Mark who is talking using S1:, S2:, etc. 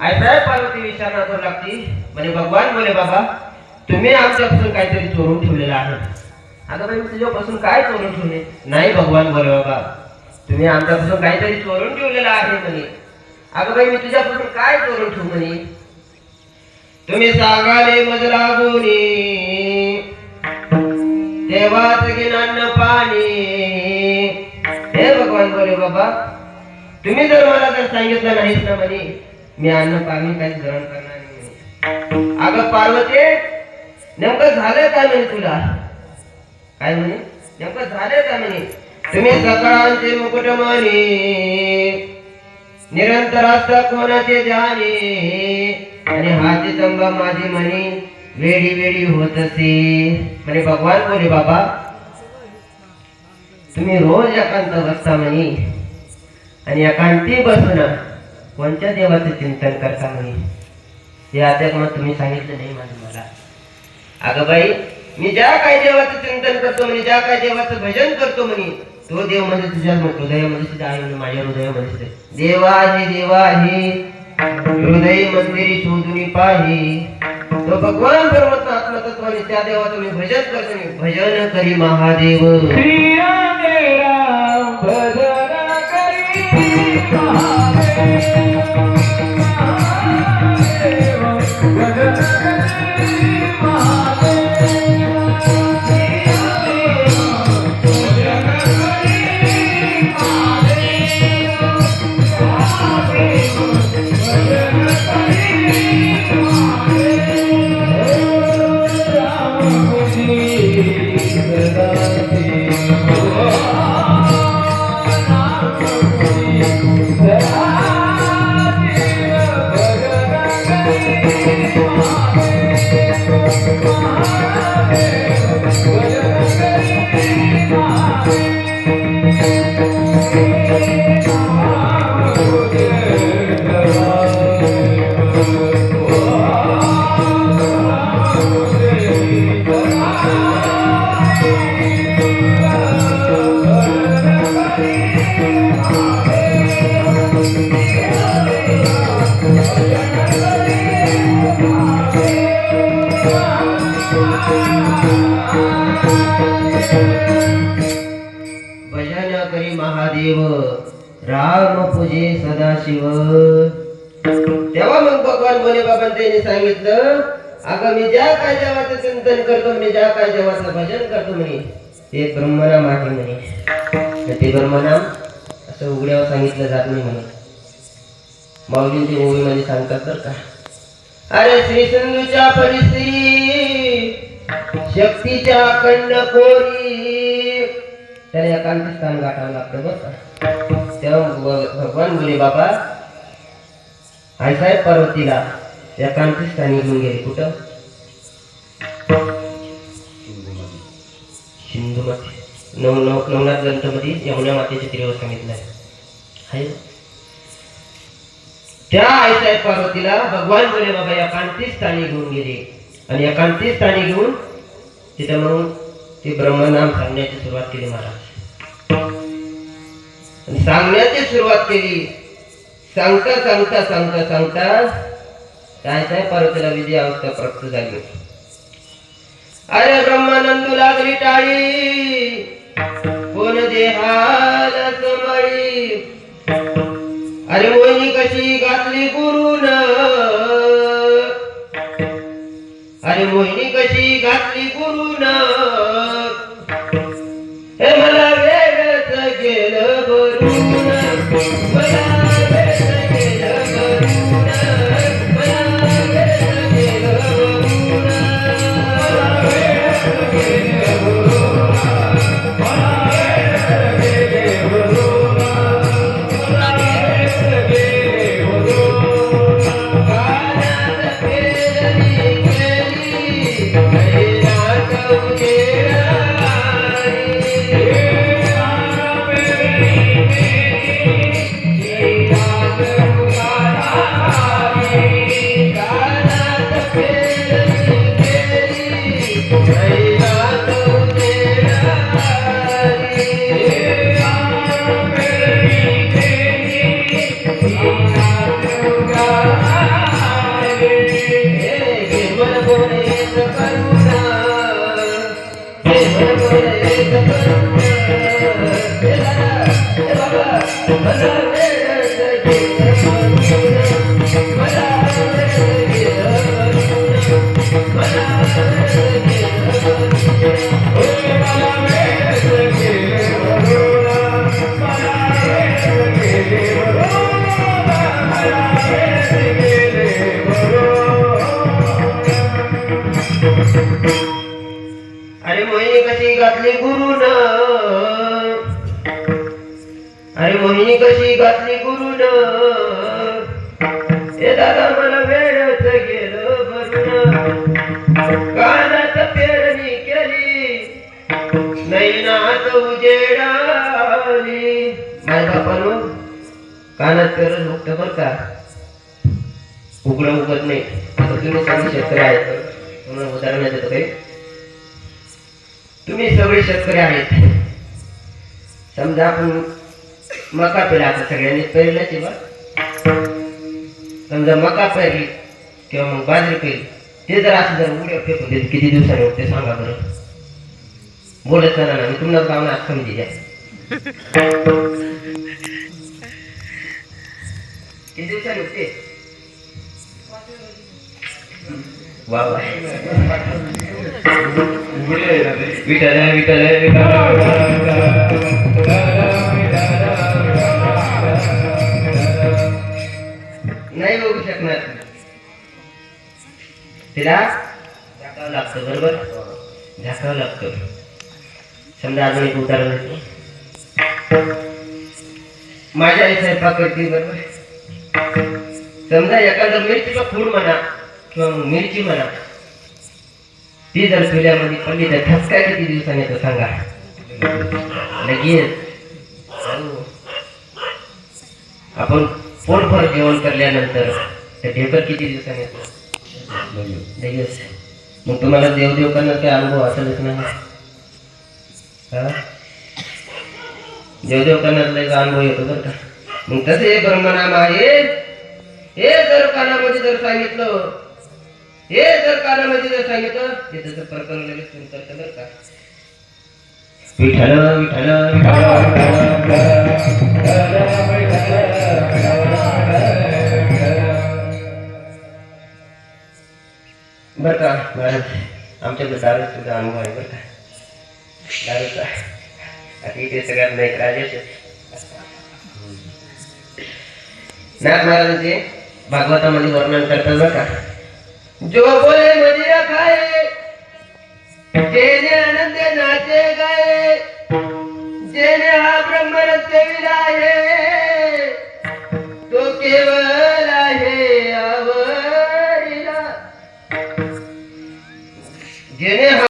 S1: ऐसाय पार्वती विचारणा करू लागती म्हणजे भगवान बोले बाबा तुम्ही आमच्यापासून काहीतरी चोरून ठेवलेलं आहे. अगं बाई मी तुझ्यापासून काय चोरून ठेवले? नाही भगवान बोले बाबा तुम्ही आमच्यापासून काहीतरी चोरून ठेवलेलं आहे म्हणे. अगं बाई मी तुझ्यापासून काय चोरून ठेवू म्हणे? तुम्ही सांगाले मज लागूनी देवाच गिनान्न पाणी. हे भगवान बोले बाबा तुम्ही जर मला जर सांगितलं नाहीत ना म्हणे मी अन्न पाणी काही ग्रहण करणार नाही. अगं पार्वती नेमकं झालं काय म्हणे तुला? काय म्हणे नेमकं झालं काय म्हणे? तुम्ही सकाळचे मुकुट म्हणे निरंतर असता कोणाचे जाणे आणि हाती तंबा माझी म्हणे वेडी वेडी होत असे. म्हणे भगवान बोले बाबा तुम्ही रोज एकांत बसता म्हणे आणि एकांती बसून कोणत्या देवाचे चिंतन करता म्हणे हे अध्यात्मात तुम्ही सांगितलं नाही मला. अगं बाई मी ज्या काही देवाचं चिंतन करतो म्हणे ज्या काही देवाचं भजन करतो म्हणे तो देव म्हणजे तुझ्या हृदयामध्ये सुद्धा आहे म्हणे माझ्या हृदयामध्ये. देवाही देवाही हृदय मंदिरी शोधून पाही तो भगवान परमात्मा आत्मतत्वाने त्या देवाचं मी भजन करतो. भजन करी महादेव
S2: श्री राम भजन करी महादेव भजन करी महादेव.
S1: भजन करी महादेव राम पूजे सदाशिव. तेव्हा मग भगवान बोले बाबा त्यांनी सांगितलं अगं मी ज्या काय देवाचं चिंतन करतो मी ज्या काय देवाचं भजन करतो म्हणे ते ब्रह्मनाम आहे म्हणे. ते ब्रह्मनाम असं उघड्यावर सांगितलं जात नाही म्हणे. माऊलींची ओळीमध्ये सांगतात बरं का. अरे श्री सिंधूच्या परिस्थिती शक्तीच्या अखंड कोरी त्याला एकांत स्थान गाठावं लागतं बरं का. तेव्हा भगवान बोले बाबा आयसाहेब पार्वतीला एकांत स्थानी घेऊन गेले. कुठं? सिंधूमध्ये नवनाथ ग्रंथामध्ये यमुना मातेच्या तीरावर सांगितलं आहे. त्या आईसाहेब पार्वतीला भगवान बोले बाबा एकांती स्थानी घेऊन गेले आणि एकांती स्थानी घेऊन तिथं मग ते ब्रह्मनाम सांगण्याची सुरुवात केली महाराज. आणि सांगण्याची सुरुवात केली. सांगता सांगता सांगता सांगता आईसाहेब पार्वतीला विधी अवस्था प्राप्त झाली. अरे ब्रह्मानंदू लागली टाळी कोण देहाला समळी. अरे मोहिनी कशी घातली गुरुन अरे मोहिनी कशी घातली गुरुन हे मला वेगळंच गेलं भरून मला वेगळं गेलं भरून मला वेगळं गेलं भरून Yeah. मला वेळच गेलं भरून, मला वेळच गेलं भरून, मला वेळच गेलं भरून.
S2: ओय मला वेळच गेले भरून, मला वेळच गेले भरून, मला वेळच गेले भरून.
S1: अरे मोहिनी कशी घातली गुरुन, अरे मोहिनी कशी घातली गुरुन, हे दादा मला वेळच गेलं भरून. कानात पेरणी केली नैनात उजेडाली. माय बापानो कानात पेरच उगत बर का, उघडं उगत नाही. आता तुम्ही सगळे शेतकरी आहेत, तुम्हाला उदाहरण देतो काही. तुम्ही सगळे शेतकरी आहेत, समजा आपण मका पेरला, आता सगळ्यांनी पेरल्याच आहे बा. समजा मका पेरली किंवा मग बाजरी पेरली, ते जर असं जर उड्या फेकून देत किती दिवसांनी उठते सांगा बरं. बोलत ना मी तुम्हाला गावना आज समजी द्या. किती दिवसांनी उठते? वा वा. विठ्ठल विठ्ठल नाही बघू शकणार. तिला झाकावं लागतं, बरोबर झाकावं लागतं. समजा अजून एक उदाहरण देतो. माझ्या आई स्वयंपाक करते, बरोबर. समजा एखादा मिरचीचा फूड म्हणा किंवा मिरची म्हणा, ती जर चुल्यामध्ये पडली तर ठसका किती दिवसांनी येतो सांगा? लगेच. आपण पोटभर जेवण करल्यानंतर ते ढेकर किती दिवसांनी येतो? लगेच. मग तुम्हाला देवदेव करण्याचा काही अनुभव असेलच नाही. देवदेव करण्याचा अनुभव येतो बरं का. मग तसे ब्रह्मनाम आहे, हे जर कानामध्ये जर सांगितलं, हे जर कानामध्ये जर सांगितलं, ते त्याचं प्रकरण लगेच सुरू करतं बरं का. विठ्ठल विठ्ठल बर का महाराज. आमच्याकडे दारूचा सुद्धा अनुभव आहे बरं का, दारूचा. आता इथे सगळ्यात नाही राजेश नाथ महाराजांचे भागवतामध्ये वर्णन करतात बरं का. जो बोले मदिरा खाए, जेने आनंद नाचे गाए, जेने हा ब्रह्मरस विलाये, तो केवळ